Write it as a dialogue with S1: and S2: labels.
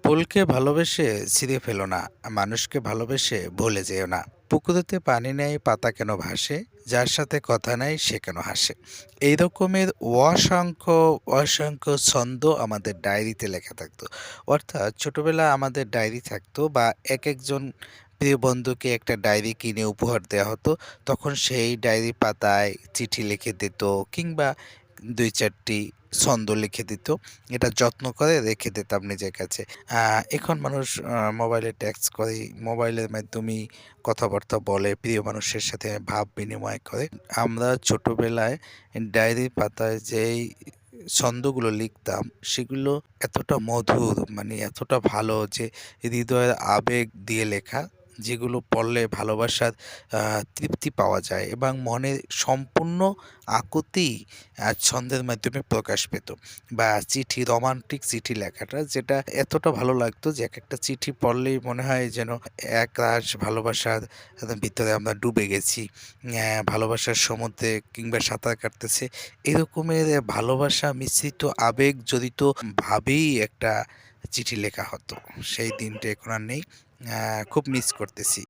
S1: ফুলকে ভালোবেসে ছিঁড়ে ফেলো না, মানুষকে ভালোবেসে ভুলে যেও না। পুকুরেতে পানি নেই, পাতা কেন ভাসে? যার সাথে কথা নাই সে কেন হাসে? এই রকমের অসংখ্য অসংখ্য ছন্দ আমাদের ডায়েরিতে লেখা থাকতো। অর্থাৎ ছোটবেলায় আমাদের ডায়েরি থাকতো বা একেকজন প্রিয় বন্ধুকে একটা ডায়েরি কিনে উপহার দেয়া হতো। তখন সেই ডায়েরি পাতায় চিঠি লিখে দিত কিংবা ২-৪ টি ছন্দ লিখে দিত। এটা যত্ন করে রেখে দিতাম নিজের কাছে। আ এখন মানুষ মোবাইলে টেক্সট করে, মোবাইলের মাধ্যমেই কথাবার্তা বলে, প্রিয় মানুষের সাথে ভাব বিনিময় করে। আমরা ছোটবেলায় ডায়েরির পাতায় যেই ছন্দগুলো লিখতাম, সেগুলো এতটা মধুর, মানে এতটা ভালো যে হৃদয়ের আবেগ দিয়ে লেখা, যেগুলো পড়লে ভালোবাসার আ তৃপ্তি পাওয়া যায় এবং মনের সম্পূর্ণ আকুতি ছন্দের মাধ্যমে প্রকাশ পেত। বা চিঠি, রোমান্টিক চিঠি লেখাটা যেটা এতটা ভালো লাগতো যে একেকটা চিঠি পড়লেই মনে হয় যেন একরাশ ভালোবাসার ভিতরে আমরা ডুবে গেছি। ভালোবাসার সমুদ্রে কিংবা সাঁতার কাটতেছি। এরকমের ভালোবাসা মিশ্রিত আবেগ জড়িত ভাবেই একটা চিঠি লেখা হতো। সেই দিনটা এখন আর নেই। খুব মিস করতেছি।